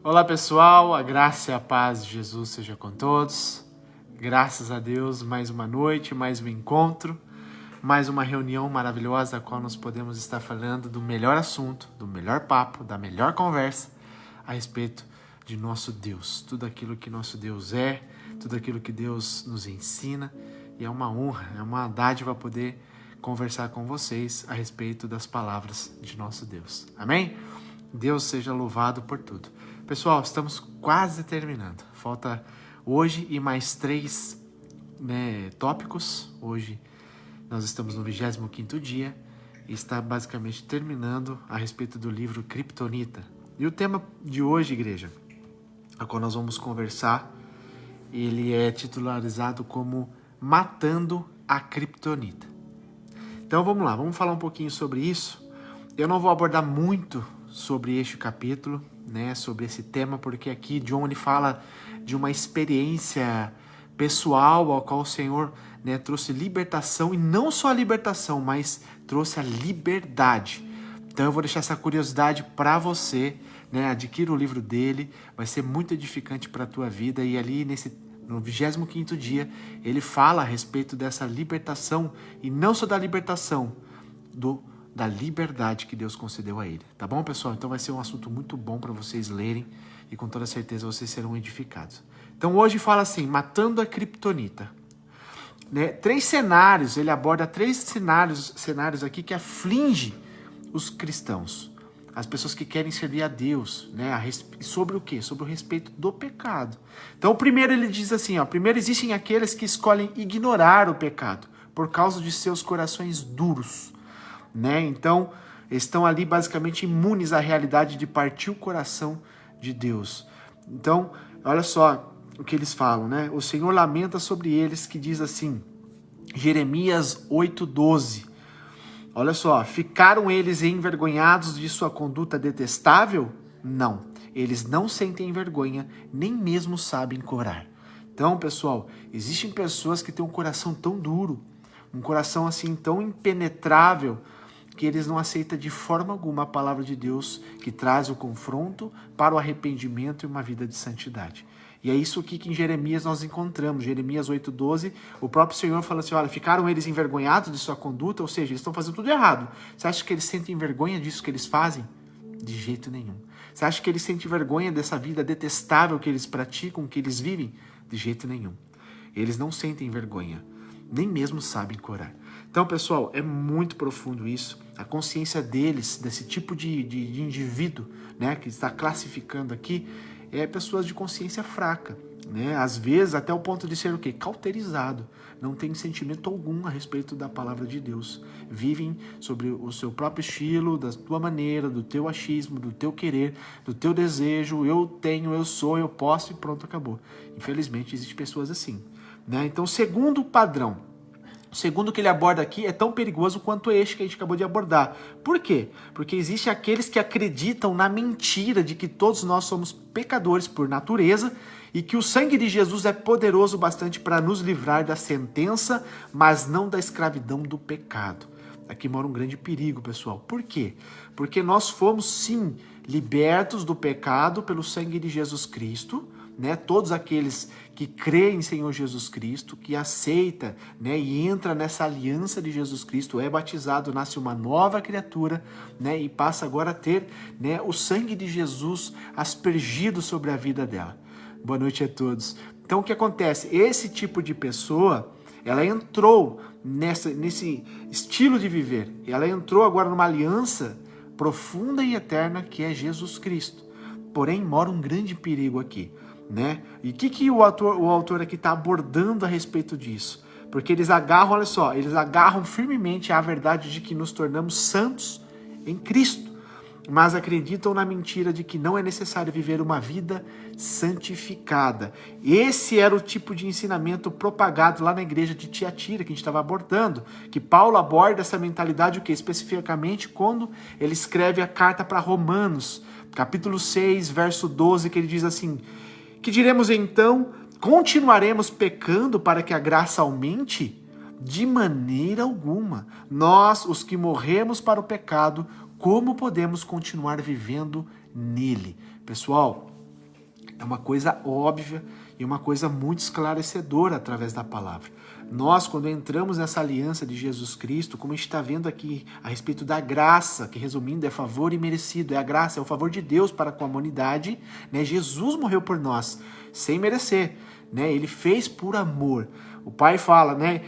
Olá pessoal, a graça e a paz de Jesus seja com todos. Graças a Deus, mais uma noite, mais um encontro, mais uma reunião maravilhosa, a qual nós podemos estar falando do melhor assunto, do melhor papo, da melhor conversa a respeito de nosso Deus. Tudo aquilo que nosso Deus é, tudo aquilo que Deus nos ensina, e é uma honra, é uma dádiva poder conversar com vocês a respeito das palavras de nosso Deus. Amém? Deus seja louvado por tudo. Pessoal, estamos quase terminando. Falta hoje e mais 3 tópicos. Hoje nós estamos no 25º dia e está basicamente terminando a respeito do livro Kryptonita. E o tema de hoje, igreja, a qual nós vamos conversar, ele é titularizado como Matando a Kryptonita. Então vamos lá, vamos falar um pouquinho sobre isso. Eu não vou abordar muito sobre este capítulo, sobre esse tema, porque aqui John ele fala de uma experiência pessoal ao qual o Senhor trouxe libertação, e não só a libertação, mas trouxe a liberdade. Então eu vou deixar essa curiosidade para você, adquira o livro dele, vai ser muito edificante para a tua vida, e ali no 25º dia ele fala a respeito dessa libertação, e não só da libertação, da liberdade que Deus concedeu a ele. Tá bom, pessoal? Então vai ser um assunto muito bom para vocês lerem e com toda certeza vocês serão edificados. Então hoje fala assim, matando a Kryptonita. 3 cenários, ele aborda 3 cenários aqui que aflige os cristãos, as pessoas que querem servir a Deus, sobre o quê? Sobre o respeito do pecado. Então o primeiro ele diz assim, primeiro existem aqueles que escolhem ignorar o pecado por causa de seus corações duros. Então, estão ali basicamente imunes à realidade de partir o coração de Deus. Então, olha só o que eles falam, O Senhor lamenta sobre eles, que diz assim, Jeremias 8:12. Olha só, ficaram eles envergonhados de sua conduta detestável? Não, eles não sentem vergonha, nem mesmo sabem corar. Então, pessoal, existem pessoas que têm um coração tão duro, um coração assim tão impenetrável, que eles não aceitam de forma alguma a palavra de Deus, que traz o confronto para o arrependimento e uma vida de santidade. E é isso aqui que em Jeremias nós encontramos. Jeremias 8:12, o próprio Senhor fala assim, olha, ficaram eles envergonhados de sua conduta, ou seja, eles estão fazendo tudo errado. Você acha que eles sentem vergonha disso que eles fazem? De jeito nenhum. Você acha que eles sentem vergonha dessa vida detestável que eles praticam, que eles vivem? De jeito nenhum. Eles não sentem vergonha, nem mesmo sabem corar. Então, pessoal, é muito profundo isso. A consciência deles, desse tipo de indivíduo, que está classificando aqui, é pessoas de consciência fraca, Às vezes, até o ponto de ser o quê? Cauterizado. Não tem sentimento algum a respeito da palavra de Deus. Vivem sobre o seu próprio estilo, da tua maneira, do teu achismo, do teu querer, do teu desejo. Eu tenho, eu sou, eu posso e pronto, acabou. Infelizmente, existem pessoas assim. Então, segundo padrão, o segundo que ele aborda aqui é tão perigoso quanto este que a gente acabou de abordar. Por quê? Porque existem aqueles que acreditam na mentira de que todos nós somos pecadores por natureza e que o sangue de Jesus é poderoso bastante para nos livrar da sentença, mas não da escravidão do pecado. Aqui mora um grande perigo, pessoal. Por quê? Porque nós fomos, sim, libertos do pecado pelo sangue de Jesus Cristo, Todos aqueles que creem em Senhor Jesus Cristo, que aceita, e entra nessa aliança de Jesus Cristo, é batizado, nasce uma nova criatura, e passa agora a ter, o sangue de Jesus aspergido sobre a vida dela. Boa noite a todos. Então o que acontece? Esse tipo de pessoa, ela entrou nesse estilo de viver, ela entrou agora numa aliança profunda e eterna que é Jesus Cristo. Porém, mora um grande perigo aqui. E o que o autor aqui está abordando a respeito disso? Porque eles agarram, olha só, eles agarram firmemente a verdade de que nos tornamos santos em Cristo, mas acreditam na mentira de que não é necessário viver uma vida santificada. Esse era o tipo de ensinamento propagado lá na igreja de Tiatira, que a gente estava abordando, que Paulo aborda essa mentalidade, o que especificamente quando ele escreve a carta para Romanos, capítulo 6, verso 12, que ele diz assim, que diremos então, continuaremos pecando para que a graça aumente? De maneira alguma. Nós, os que morremos para o pecado, como podemos continuar vivendo nele? Pessoal, É uma coisa óbvia e uma coisa muito esclarecedora através da palavra. Nós, quando entramos nessa aliança de Jesus Cristo, como a gente está vendo aqui a respeito da graça, que resumindo é favor imerecido, é a graça, é o favor de Deus para com a humanidade, né? Jesus morreu por nós, sem merecer, né? Ele fez por amor. O Pai fala, né,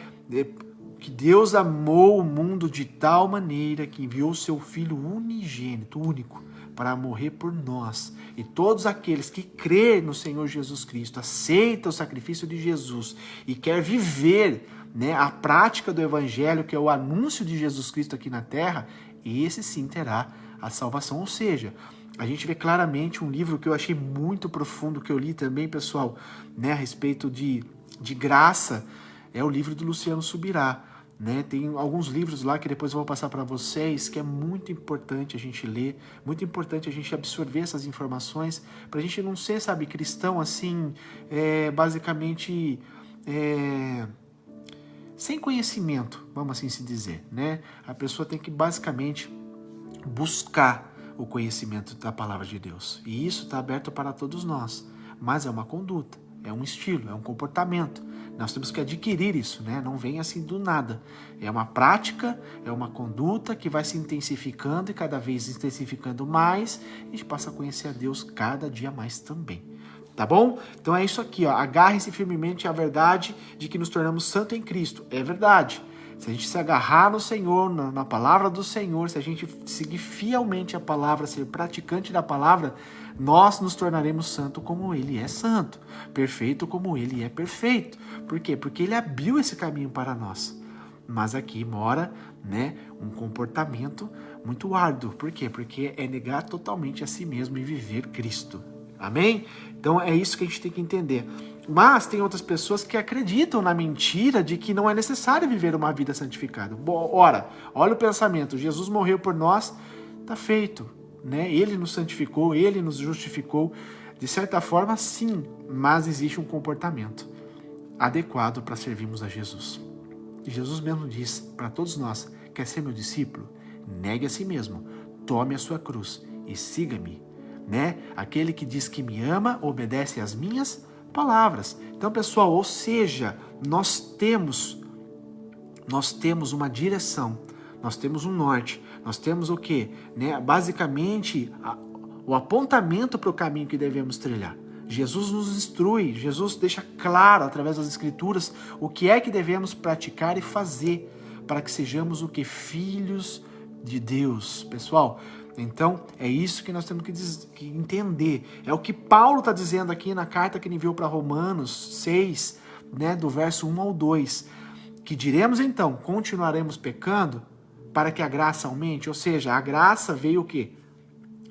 que Deus amou o mundo de tal maneira que enviou o seu Filho unigênito, único, para morrer por nós. E todos aqueles que crêem no Senhor Jesus Cristo, aceitam o sacrifício de Jesus e quer viver, né, a prática do Evangelho, que é o anúncio de Jesus Cristo aqui na terra, esse sim terá a salvação. Ou seja, a gente vê claramente um livro que eu achei muito profundo, que eu li também, pessoal, né, a respeito de graça, é o livro do Luciano Subirá. Né? Tem alguns livros lá que depois eu vou passar para vocês, que é muito importante a gente ler, muito importante a gente absorver essas informações, para a gente não ser, sabe, cristão assim, basicamente sem conhecimento, vamos assim se dizer, né? A pessoa tem que basicamente buscar o conhecimento da palavra de Deus, e isso está aberto para todos nós, mas é uma conduta, é um estilo, é um comportamento. Nós temos que adquirir isso, né? Não vem assim do nada. É uma prática, é uma conduta que vai se intensificando e cada vez intensificando mais, a gente passa a conhecer a Deus cada dia mais também. Tá bom? Então é isso aqui, ó. Agarre-se firmemente à verdade de que nos tornamos santos em Cristo. É verdade. Se a gente se agarrar no Senhor, na palavra do Senhor, se a gente seguir fielmente a palavra, ser praticante da palavra, nós nos tornaremos santo como Ele é santo, perfeito como Ele é perfeito. Por quê? Porque Ele abriu esse caminho para nós. Mas aqui mora, né, um comportamento muito árduo. Por quê? Porque é negar totalmente a si mesmo e viver Cristo. Amém? Então é isso que a gente tem que entender. Mas tem outras pessoas que acreditam na mentira de que não é necessário viver uma vida santificada. Ora, olha o pensamento, Jesus morreu por nós, está feito, né? Ele nos santificou, Ele nos justificou, de certa forma sim, mas existe um comportamento adequado para servirmos a Jesus. E Jesus mesmo diz para todos nós, quer ser meu discípulo? Negue a si mesmo, tome a sua cruz e siga-me, né? Aquele que diz que me ama, obedece às minhas palavras. Então, pessoal, ou seja, nós temos uma direção, nós temos um norte, nós temos o quê? Né? Basicamente, o apontamento para o caminho que devemos trilhar. Jesus nos instrui, Jesus deixa claro, através das Escrituras, o que é que devemos praticar e fazer para que sejamos o que? Filhos de Deus. Pessoal, então é isso que nós temos que entender. É o que Paulo está dizendo aqui na carta que ele enviou para Romanos 6, né, do verso 1 ao 2. Que diremos então, continuaremos pecando para que a graça aumente? Ou seja, a graça veio o quê?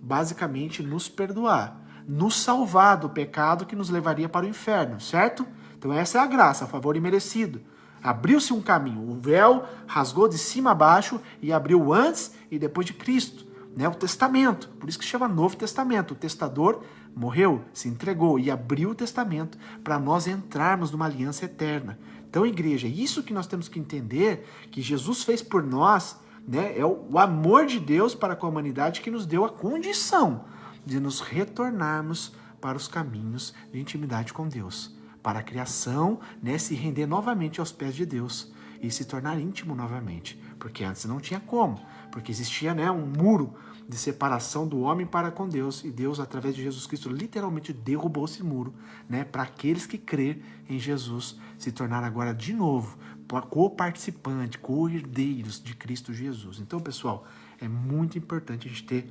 Basicamente nos perdoar, nos salvar do pecado que nos levaria para o inferno, certo? Então essa é a graça, a favor imerecido. Abriu-se um caminho, o véu rasgou de cima a baixo e abriu antes e depois de Cristo, né? O testamento, por isso que chama Novo Testamento. O testador morreu, se entregou e abriu o testamento para nós entrarmos numa aliança eterna. Então, igreja, isso que nós temos que entender, que Jesus fez por nós, né? É o amor de Deus para com a humanidade que nos deu a condição de nos retornarmos para os caminhos de intimidade com Deus, para a criação, né, se render novamente aos pés de Deus e se tornar íntimo novamente, porque antes não tinha como, porque existia, né, um muro de separação do homem para com Deus, e Deus, através de Jesus Cristo, literalmente derrubou esse muro, né, para aqueles que crêem em Jesus se tornar agora de novo co-participante, co-herdeiros de Cristo Jesus. Então, pessoal, é muito importante a gente ter,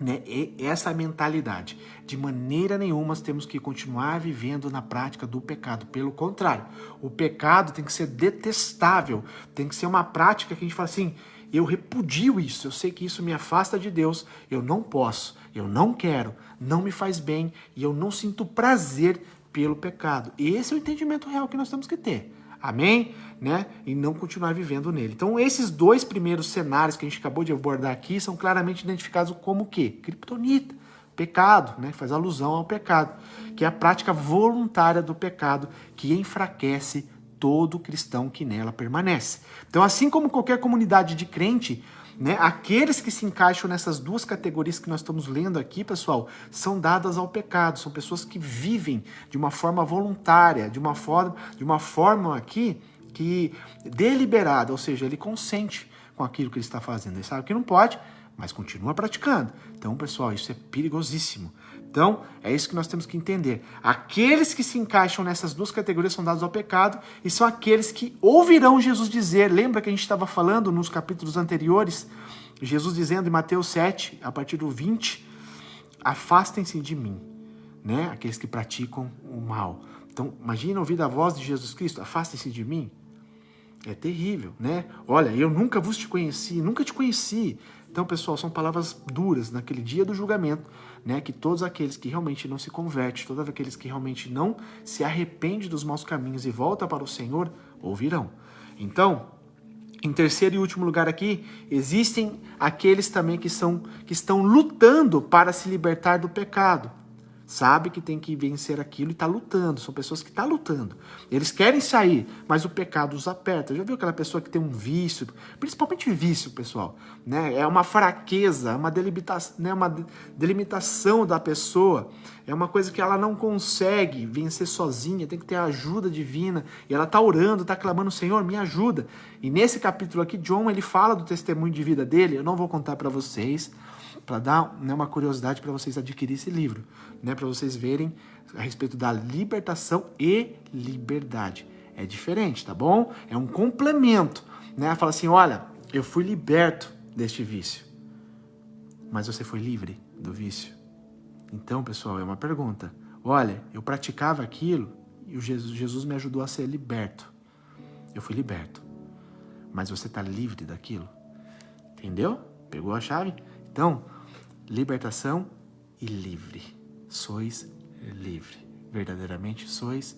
né, essa mentalidade. De maneira nenhuma nós temos que continuar vivendo na prática do pecado. Pelo contrário, o pecado tem que ser detestável, tem que ser uma prática que a gente fala assim, eu repudio isso, eu sei que isso me afasta de Deus, eu não posso, eu não quero, não me faz bem e eu não sinto prazer pelo pecado. Esse é o entendimento real que nós temos que ter. Amém? Né? E não continuar vivendo nele. Então, esses dois primeiros cenários que a gente acabou de abordar aqui são claramente identificados como o quê? Criptonita, pecado, né? Faz alusão ao pecado, que é a prática voluntária do pecado que enfraquece todo cristão que nela permanece. Então, assim como qualquer comunidade de crente, né? Aqueles que se encaixam nessas duas categorias que nós estamos lendo aqui, pessoal, são dadas ao pecado. São pessoas que vivem de uma forma voluntária, de uma forma aqui que deliberada, ou seja, ele consente com aquilo que ele está fazendo. Ele sabe que não pode, mas continua praticando. Então, pessoal, isso é perigosíssimo. Então, é isso que nós temos que entender. Aqueles que se encaixam nessas duas categorias são dados ao pecado e são aqueles que ouvirão Jesus dizer. Lembra que a gente estava falando nos capítulos anteriores? Jesus dizendo em Mateus 7, a partir do 20, afastem-se de mim, né? Aqueles que praticam o mal. Então, imagina ouvir a voz de Jesus Cristo, afastem-se de mim. É terrível, né? Olha, eu nunca vos te conheci, nunca te conheci. Então, pessoal, são palavras duras naquele dia do julgamento, né? Que todos aqueles que realmente não se convertem, todos aqueles que realmente não se arrependem dos maus caminhos e voltam para o Senhor, ouvirão. Então, em terceiro e último lugar aqui, existem aqueles também que estão lutando para se libertar do pecado. Sabe que tem que vencer aquilo e está lutando. São pessoas que estão lutando. Eles querem sair, mas o pecado os aperta. Já viu aquela pessoa que tem um vício? Principalmente vício, pessoal. Né? É uma fraqueza, uma delimitação da pessoa. É uma coisa que ela não consegue vencer sozinha. Tem que ter a ajuda divina. E ela está orando, está clamando, Senhor, me ajuda. E nesse capítulo aqui, John, ele fala do testemunho de vida dele. Eu não vou contar para vocês, para dar, né, uma curiosidade para vocês adquirirem esse livro, né, para vocês verem a respeito da libertação e liberdade. É diferente, tá bom? É um complemento, né? Fala assim, olha, eu fui liberto deste vício, mas você foi livre do vício? Então, pessoal, é uma pergunta. Olha, eu praticava aquilo e Jesus me ajudou a ser liberto. Eu fui liberto, mas você está livre daquilo? Entendeu? Pegou a chave? Então, libertação e livre. Sois livre. Verdadeiramente sois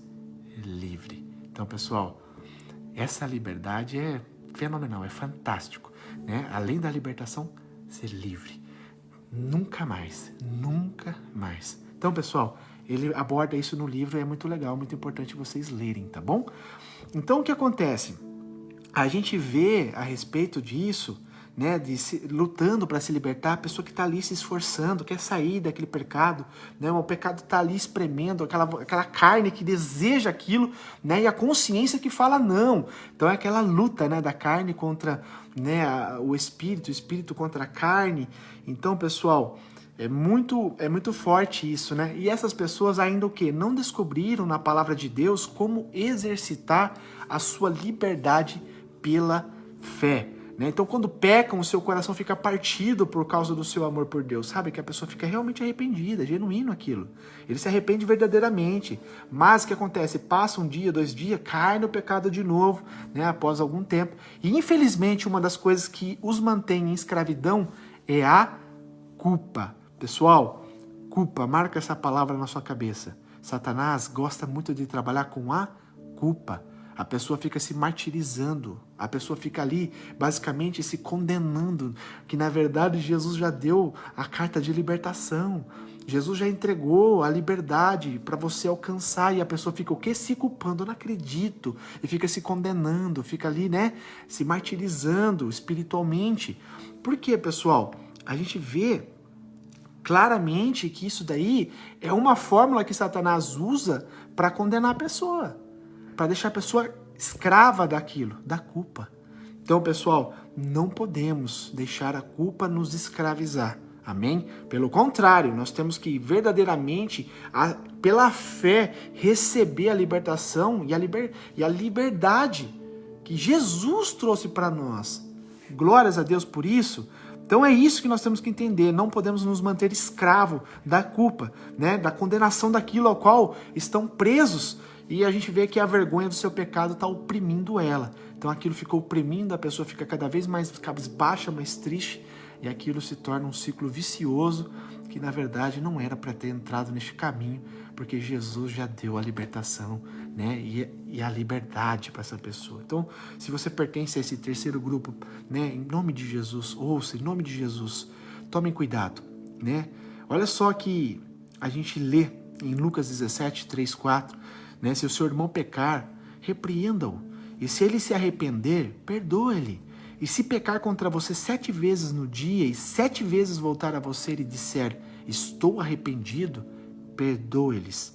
livre. Então, pessoal, essa liberdade é fenomenal, é fantástico, né? Além da libertação, ser livre. Nunca mais, nunca mais. Então, pessoal, ele aborda isso no livro e é muito legal, muito importante vocês lerem, tá bom? Então, o que acontece? A gente vê a respeito disso, né, lutando para se libertar, a pessoa que está ali se esforçando, quer sair daquele pecado, né, o pecado está ali espremendo, aquela carne que deseja aquilo, né, e a consciência que fala não. Então é aquela luta, né, da carne contra, né, o espírito contra a carne. Então, pessoal, é muito forte isso, né? E essas pessoas ainda o quê? Não descobriram na palavra de Deus como exercitar a sua liberdade pela fé. Né? Então, quando pecam, o seu coração fica partido por causa do seu amor por Deus. Sabe? Que a pessoa fica realmente arrependida, genuíno aquilo. Ele se arrepende verdadeiramente. Mas o que acontece? Passa um dia, 2 dias, cai no pecado de novo, né? Após algum tempo. E, infelizmente, uma das coisas que os mantém em escravidão é a culpa. Pessoal, culpa, marca essa palavra na sua cabeça. Satanás gosta muito de trabalhar com a culpa. A pessoa fica se martirizando, a pessoa fica ali basicamente se condenando, que na verdade Jesus já deu a carta de libertação, Jesus já entregou a liberdade para você alcançar e a pessoa fica o quê? Se culpando, eu não acredito, e fica se condenando, fica ali, né, se martirizando espiritualmente. Por quê, pessoal? A gente vê claramente que isso daí é uma fórmula que Satanás usa para condenar a pessoa, para deixar a pessoa escrava daquilo, da culpa. Então, pessoal, não podemos deixar a culpa nos escravizar. Amém? Pelo contrário, nós temos que verdadeiramente, pela fé, receber a libertação e a liberdade que Jesus trouxe para nós. Glórias a Deus por isso. Então é isso que nós temos que entender. Não podemos nos manter escravo da culpa, né? Da condenação daquilo ao qual estão presos. E a gente vê que a vergonha do seu pecado está oprimindo ela. Então aquilo ficou oprimindo, a pessoa fica cada vez mais cabisbaixa, mais triste, e aquilo se torna um ciclo vicioso, que na verdade não era para ter entrado neste caminho, porque Jesus já deu a libertação, né, e a liberdade para essa pessoa. Então, se você pertence a esse terceiro grupo, né, em nome de Jesus, ouça, em nome de Jesus, tomem cuidado, né? Olha só que a gente lê em Lucas 17, 3, 4, né, se o seu irmão pecar, repreenda-o, e se ele se arrepender, perdoa-lhe. E se pecar contra você 7 vezes no dia e 7 vezes voltar a você e disser, estou arrependido, perdoe-lhes.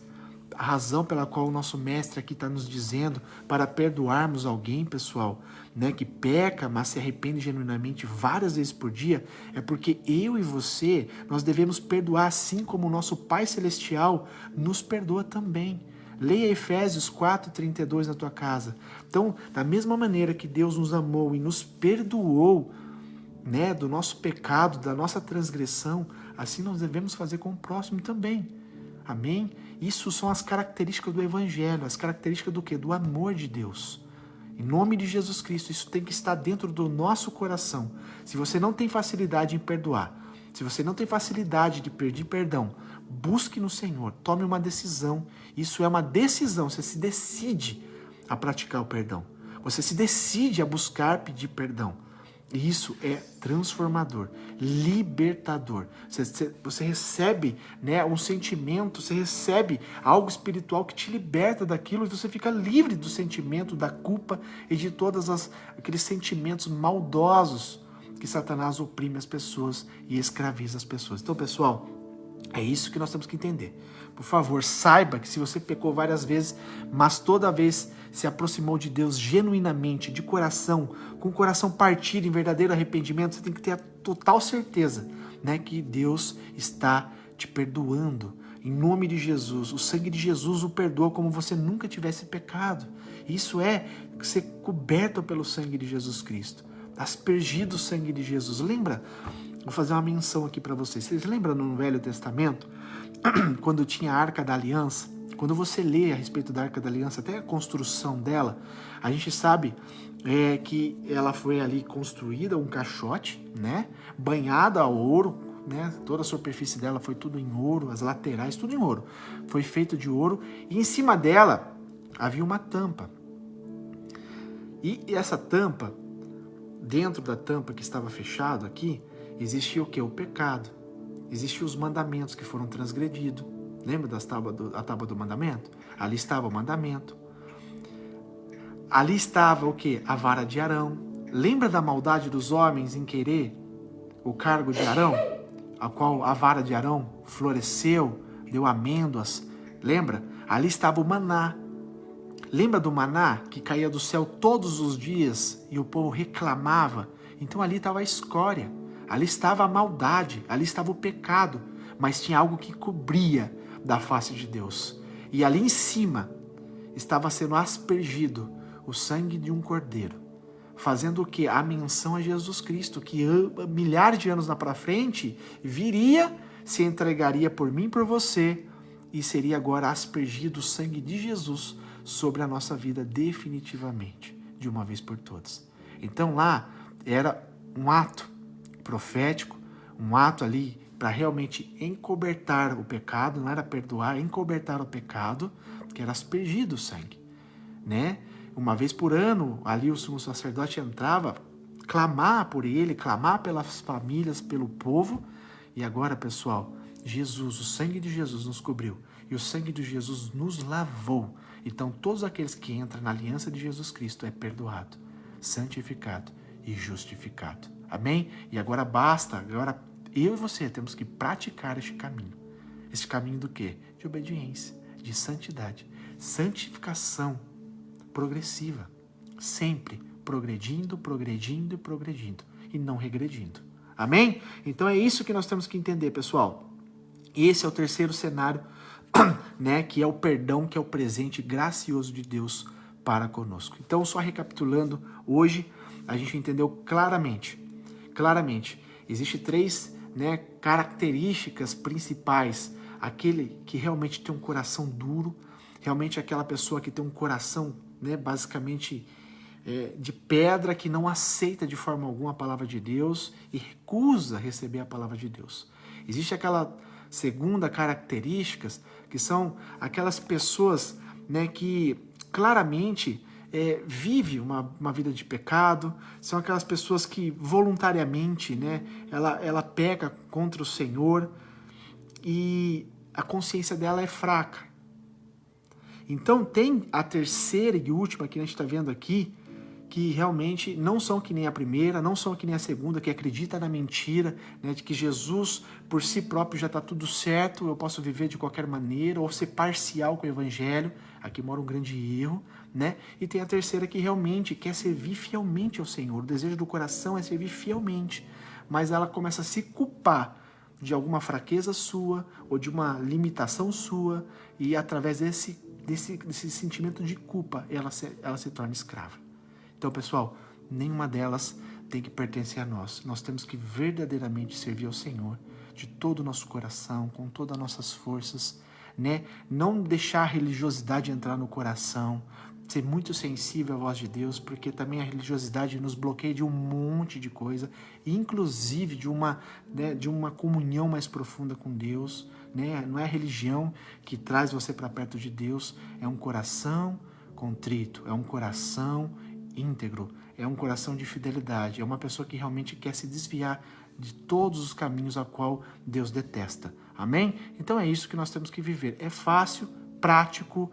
A razão pela qual o nosso mestre aqui está nos dizendo para perdoarmos alguém, pessoal, né, que peca, mas se arrepende genuinamente várias vezes por dia, é porque eu e você, nós devemos perdoar assim como o nosso Pai Celestial nos perdoa também. Leia Efésios 4:32 na tua casa. Então, da mesma maneira que Deus nos amou e nos perdoou, né, do nosso pecado, da nossa transgressão, assim nós devemos fazer com o próximo também. Amém? Isso são as características do Evangelho, as características do quê? Do amor de Deus. Em nome de Jesus Cristo, isso tem que estar dentro do nosso coração. Se você não tem facilidade em perdoar, se você não tem facilidade de pedir perdão, busque no Senhor, tome uma decisão. Isso é uma decisão, você se decide a praticar o perdão. Você se decide a buscar pedir perdão. E isso é transformador, libertador. Você recebe, né, um sentimento, você recebe algo espiritual que te liberta daquilo e você fica livre do sentimento, da culpa e de todos aqueles sentimentos maldosos que Satanás oprime as pessoas e escraviza as pessoas. Então, pessoal, é isso que nós temos que entender. Por favor, saiba que se você pecou várias vezes, mas toda vez se aproximou de Deus genuinamente, de coração, com o coração partido em verdadeiro arrependimento, você tem que ter a total certeza, né, que Deus está te perdoando. Em nome de Jesus, o sangue de Jesus o perdoa como você nunca tivesse pecado. Isso é ser coberto pelo sangue de Jesus Cristo, aspergido o sangue de Jesus. Lembra? Vou fazer uma menção aqui para vocês. Vocês lembram no Velho Testamento, quando tinha a Arca da Aliança? Quando você lê a respeito da Arca da Aliança, até a construção dela, a gente sabe que ela foi ali construída, um caixote, né? Banhada a ouro, né? Toda a superfície dela foi tudo em ouro, as laterais, tudo em ouro. Foi feito de ouro e em cima dela havia uma tampa. E essa tampa, dentro da tampa que estava fechado aqui, existia o que? O pecado. Existiam os mandamentos que foram transgredidos. Lembra da tábua do mandamento? Ali estava o mandamento. Ali estava o que? A vara de Arão. Lembra da maldade dos homens em querer o cargo de Arão? A qual a vara de Arão floresceu, deu amêndoas. Lembra? Ali estava o maná. Lembra do maná que caía do céu todos os dias e o povo reclamava? Então ali estava a escória. Ali estava a maldade, ali estava o pecado, mas tinha algo que cobria da face de Deus. E ali em cima estava sendo aspergido o sangue de um cordeiro, fazendo o quê? A menção a Jesus Cristo, que milhares de anos para frente viria, se entregaria por mim e por você, e seria agora aspergido o sangue de Jesus sobre a nossa vida definitivamente, de uma vez por todas. Então lá era um ato profético, um ato ali para realmente encobertar o pecado, não era perdoar, encobertar o pecado, que era aspergido o sangue, né? Uma vez por ano, ali o sumo sacerdote entrava, clamar por ele, clamar pelas famílias, pelo povo, e agora, pessoal, Jesus, o sangue de Jesus nos cobriu, e o sangue de Jesus nos lavou. Então, todos aqueles que entram na aliança de Jesus Cristo é perdoado, santificado e justificado. Amém? E agora basta, agora eu e você temos que praticar este caminho. Este caminho do quê? De obediência, de santidade, santificação progressiva, sempre progredindo, progredindo e progredindo, e não regredindo. Amém? Então é isso que nós temos que entender, pessoal. Esse é o terceiro cenário, né, que é o perdão, que é o presente gracioso de Deus para conosco. Então, só recapitulando, hoje a gente entendeu claramente, existem 3, né, características principais. Aquele que realmente tem um coração duro, realmente aquela pessoa que tem um coração, né, basicamente de pedra, que não aceita de forma alguma a palavra de Deus e recusa receber a palavra de Deus. Existe aquela segunda característica, que são aquelas pessoas, né, que claramente vive uma vida de pecado, são aquelas pessoas que voluntariamente, né, ela peca contra o Senhor e a consciência dela é fraca. Então tem a terceira e última que a gente está vendo aqui, que realmente não são que nem a primeira, não são que nem a segunda, que acredita na mentira, né, de que Jesus por si próprio já está tudo certo, eu posso viver de qualquer maneira, ou ser parcial com o evangelho. Aqui mora um grande erro, né? E tem a terceira que realmente quer servir fielmente ao Senhor. O desejo do coração é servir fielmente, mas ela começa a se culpar de alguma fraqueza sua ou de uma limitação sua, e através desse sentimento de culpa ela se torna escrava. Então, pessoal, nenhuma delas tem que pertencer a nós. Nós temos que verdadeiramente servir ao Senhor de todo o nosso coração, com todas as nossas forças, né? Não deixar a religiosidade entrar no coração, ser muito sensível à voz de Deus, porque também a religiosidade nos bloqueia de um monte de coisa, inclusive de uma comunhão mais profunda com Deus, né? Não é a religião que traz você para perto de Deus, é um coração contrito, é um coração íntegro, é um coração de fidelidade, é uma pessoa que realmente quer se desviar de todos os caminhos a qual Deus detesta. Amém? Então é isso que nós temos que viver. É fácil, prático,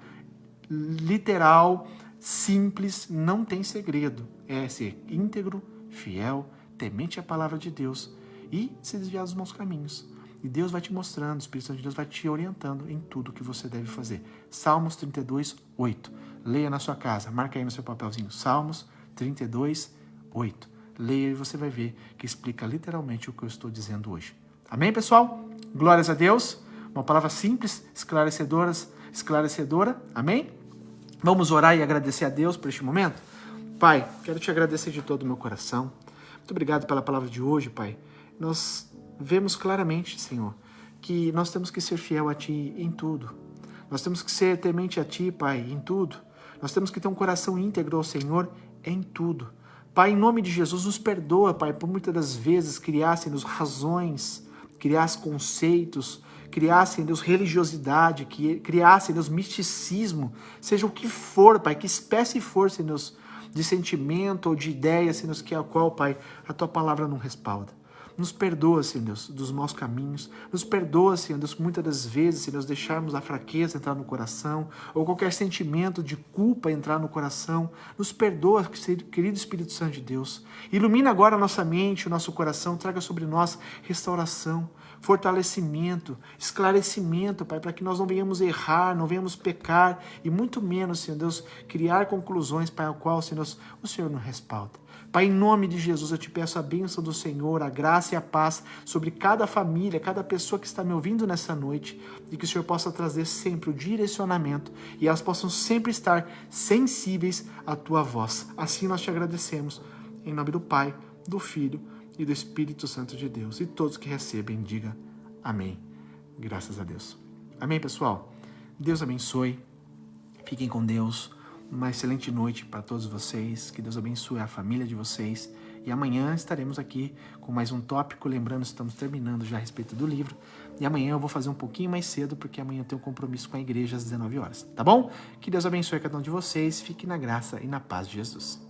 literal, simples, não tem segredo. É ser íntegro, fiel, temente à palavra de Deus e se desviar dos maus caminhos. E Deus vai te mostrando, o Espírito Santo de Deus vai te orientando em tudo que você deve fazer. Salmos 32, 8. Leia na sua casa, marca aí no seu papelzinho. Salmos 32, 8. Leia e você vai ver que explica literalmente o que eu estou dizendo hoje. Amém, pessoal? Glórias a Deus. Uma palavra simples, esclarecedora. Amém? Vamos orar e agradecer a Deus por este momento? Pai, quero te agradecer de todo o meu coração. Muito obrigado pela palavra de hoje, Pai. Nós vemos claramente, Senhor, que nós temos que ser fiel a Ti em tudo. Nós temos que ser temente a Ti, Pai, em tudo. Nós temos que ter um coração íntegro ao Senhor em tudo. Pai, em nome de Jesus, nos perdoa, Pai, por muitas das vezes criassem-nos razões, criassem conceitos, criassem, Deus, religiosidade, criassem, Deus, misticismo, seja o que for, Pai, que espécie for, Senhor, Deus, de sentimento ou de ideia, Senhor Deus, que é a qual, Pai, a Tua palavra não respalda. Nos perdoa, Senhor Deus, dos maus caminhos. Nos perdoa, Senhor Deus, muitas das vezes, Senhor Deus, deixarmos a fraqueza entrar no coração, ou qualquer sentimento de culpa entrar no coração. Nos perdoa, querido Espírito Santo de Deus. Ilumina agora a nossa mente, o nosso coração, traga sobre nós restauração, fortalecimento, esclarecimento, Pai, para que nós não venhamos errar, não venhamos pecar, e muito menos, Senhor Deus, criar conclusões para a qual, Senhor Deus, o Senhor não respalda. Pai, em nome de Jesus, eu te peço a bênção do Senhor, a graça e a paz sobre cada família, cada pessoa que está me ouvindo nessa noite, e que o Senhor possa trazer sempre o direcionamento e elas possam sempre estar sensíveis à Tua voz. Assim nós te agradecemos, em nome do Pai, do Filho e do Espírito Santo de Deus. E todos que recebem, diga amém. Graças a Deus. Amém, pessoal? Deus abençoe. Fiquem com Deus. Uma excelente noite para todos vocês. Que Deus abençoe a família de vocês. E amanhã estaremos aqui com mais um tópico. Lembrando, estamos terminando já a respeito do livro. E amanhã eu vou fazer um pouquinho mais cedo, porque amanhã eu tenho um compromisso com a igreja às 19 horas. Tá bom? Que Deus abençoe cada um de vocês. Fique na graça e na paz de Jesus.